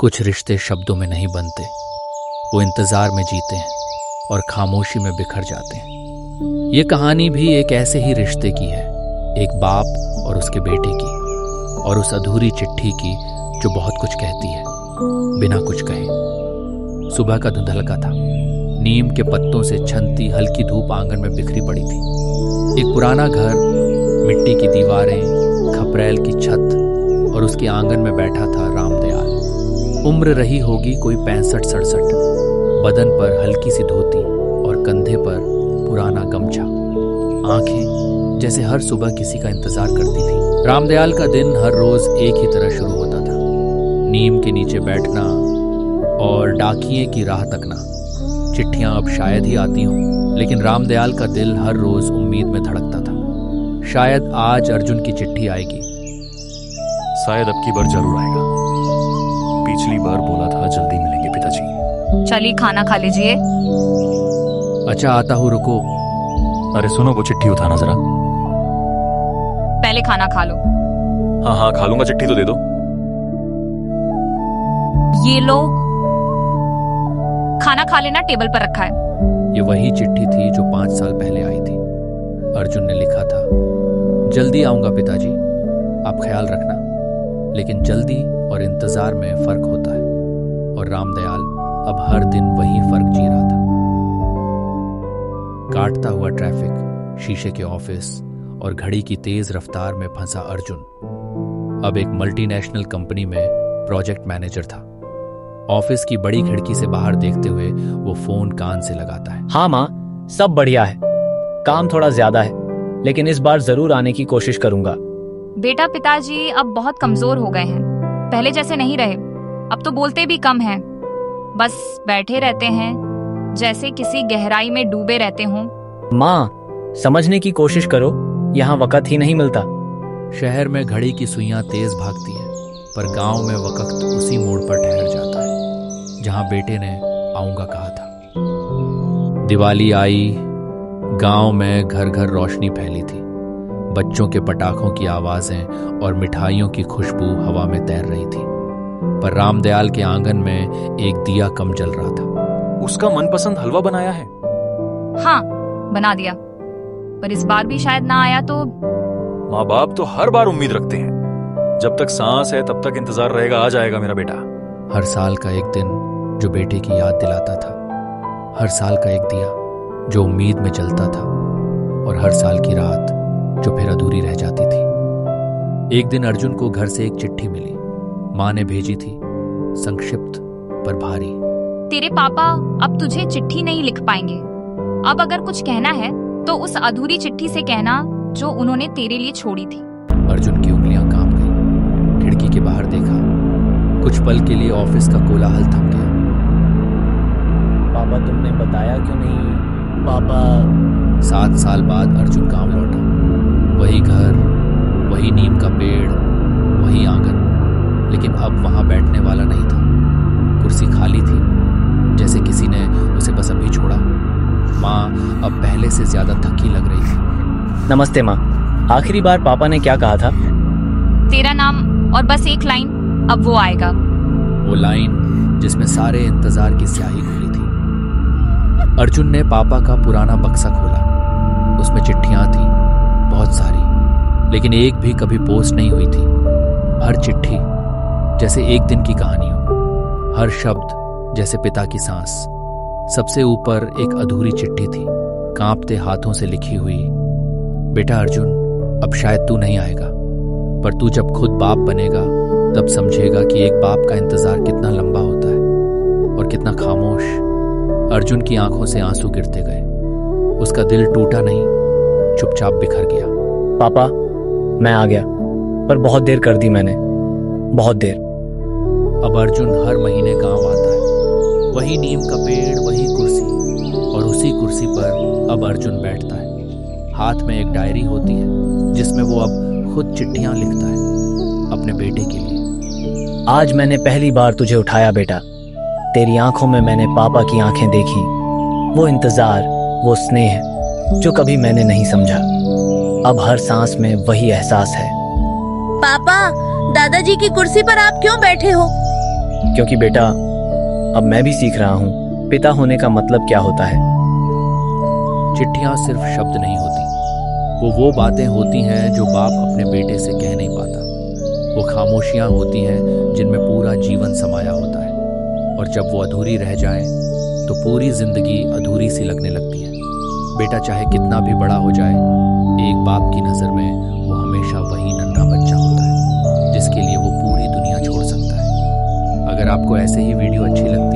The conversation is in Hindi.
कुछ रिश्ते शब्दों में नहीं बनते, वो इंतजार में जीते हैं और खामोशी में बिखर जाते हैं। ये कहानी भी एक ऐसे ही रिश्ते की है, एक बाप और उसके बेटे की, और उस अधूरी चिट्ठी की जो बहुत कुछ कहती है बिना कुछ कहे। सुबह का धुंधलका था, नीम के पत्तों से छनती हल्की धूप आंगन में बिखरी पड़ी थी। एक पुराना घर, मिट्टी की दीवारें, खपरेल की छत, और उसके आंगन में बैठा था रामदयाल। उम्र रही होगी कोई 65-67, बदन पर हल्की सी धोती और कंधे पर पुराना गमछा, आंखें जैसे हर सुबह किसी का इंतजार करती थी। रामदयाल का दिन हर रोज एक ही तरह शुरू होता था, नीम के नीचे बैठना और डाकिये की राह तकना। चिट्ठियां अब शायद ही आती हों, लेकिन रामदयाल का दिल हर रोज उम्मीद में धड़कता था। शायद आज अर्जुन की चिट्ठी आएगी, शायद अब की बार जरूर आएगा। पिछली बार बोला था जल्दी मिलेंगे पिताजी। चलिए खाना खा लीजिए। अच्छा आता हूँ, रुको। अरे सुनो, वो चिट्ठी उठाना जरा। पहले खाना खा लो। हाँ हाँ खा लूंगा, चिट्ठी तो दे दो। ये लो, खाना खा लेना, टेबल पर रखा है। ये वही चिट्ठी थी जो 5 साल पहले आई थी। अर्जुन ने लिखा था, जल्दी आऊंगा पिताजी, आप ख्याल रखना। लेकिन जल्दी और इंतजार में फर्क होता है, और रामदयाल अब हर दिन वही फर्क जी रहा था। काटता हुआ ट्रैफिक, शीशे के ऑफिस और घड़ी की तेज रफ्तार में फंसा अर्जुन अब एक मल्टीनेशनल कंपनी में प्रोजेक्ट मैनेजर था। ऑफिस की बड़ी खिड़की से बाहर देखते हुए वो फोन कान से लगाता है। हाँ माँ, सब बढ़िया है। काम थोड़ा ज्यादा है, लेकिन इस बार जरूर आने की कोशिश करूंगा। बेटा, पिताजी अब बहुत कमजोर हो गए हैं, पहले जैसे नहीं रहे। अब तो बोलते भी कम हैं, बस बैठे रहते हैं जैसे किसी गहराई में डूबे रहते हों। माँ, समझने की कोशिश करो, यहाँ वक्त ही नहीं मिलता। शहर में घड़ी की सुइयां तेज भागती हैं, पर गांव में वक्त उसी मोड़ पर ठहर जाता है जहां बेटे ने आऊंगा कहा था। दिवाली आई, गांव में घर घर रोशनी फैली थी। बच्चों के पटाखों की आवाजें और मिठाइयों की खुशबू हवा में तैर रही थी, पर रामदयाल के आंगन में एक दिया कम जल रहा था। उसका मनपसंद हलवा बनाया है। हाँ, बना दिया, पर इस बार भी शायद ना आया तो। माँ बाप तो हर बार उम्मीद रखते हैं, जब तक सांस है तब तक इंतजार रहेगा, आ जाएगा मेरा बेटा। हर साल का एक दिन जो बेटे की याद दिलाता था, हर साल का एक दिया जो उम्मीद में जलता था, और हर साल की रात जो फिर अधूरी रह जाती थी। एक दिन अर्जुन को घर से एक चिट्ठी मिली। माँ ने भेजी थी, संक्षिप्त पर भारी। तेरे पापा अब तुझे चिट्ठी नहीं लिख पाएंगे। अब अगर कुछ कहना है तो उस अधूरी चिट्ठी से कहना जो उन्होंने तेरे लिए छोड़ी थी। अर्जुन की उंगलियां कांप गई। खिड़की के बाहर देखा, कुछ पल के लिए ऑफिस का कोलाहल थम गया। पापा, तुमने बताया क्यों नहीं? पापा। 7 साल बाद अर्जुन गांव लौटा। वही घर, वही नीम का पेड़, वही आंगन, लेकिन अब वहां बैठने वाला नहीं था। कुर्सी खाली थी, जैसे किसी ने उसे बस अभी छोड़ा। माँ अब पहले से ज्यादा थकी लग रही थी। नमस्ते माँ, आखिरी बार पापा ने क्या कहा था? तेरा नाम और बस एक लाइन, अब वो आएगा। वो लाइन जिसमें सारे इंतजार की स्याही खुली थी। अर्जुन ने पापा का पुराना बक्सा खोला। उसमें चिट्ठियां थी, बहुत सारी, लेकिन एक भी कभी पोस्ट नहीं हुई थी। हर चिट्ठी जैसे एक दिन की कहानी हो, हर शब्द जैसे पिता की सांस। सबसे ऊपर एक अधूरी चिट्ठी थी, कांपते हाथों से लिखी हुई। बेटा अर्जुन, अब शायद तू नहीं आएगा, पर तू जब खुद बाप बनेगा तब समझेगा कि एक बाप का इंतजार कितना लंबा होता है और कितना खामोश। अर्जुन की आंखों से आंसू गिरते गए। उसका दिल टूटा नहीं, चुपचाप बिखर गया। पापा, मैं आ गया, पर बहुत देर कर दी मैंने, बहुत देर। अब अर्जुन हर महीने गांव आता है। वही नीम का पेड़, वही कुर्सी, और उसी कुर्सी पर अब अर्जुन बैठता है। हाथ में एक डायरी होती है जिसमें वो अब खुद चिट्ठियां लिखता है अपने बेटे के लिए। आज मैंने पहली बार तुझे उठाया बेटा। तेरी आंखों में मैंने पापा की आंखें देखी, वो इंतजार, वो स्नेह जो कभी मैंने नहीं समझा। अब हर सांस में वही एहसास है। पापा, दादाजी की कुर्सी पर आप क्यों बैठे हो? क्योंकि बेटा अब मैं भी सीख रहा हूँ पिता होने का मतलब क्या होता है। चिट्ठियां सिर्फ शब्द नहीं होती, वो बातें होती हैं जो बाप अपने बेटे से कह नहीं पाता। वो खामोशियां होती हैं जिनमें पूरा जीवन समाया होता है, और जब वो अधूरी रह जाए तो पूरी जिंदगी अधूरी सी लगने लगती है। बेटा चाहे कितना भी बड़ा हो जाए, एक बाप की नज़र में वो हमेशा वही नन्हा बच्चा होता है जिसके लिए वो पूरी दुनिया छोड़ सकता है। अगर आपको ऐसे ही वीडियो अच्छी लगती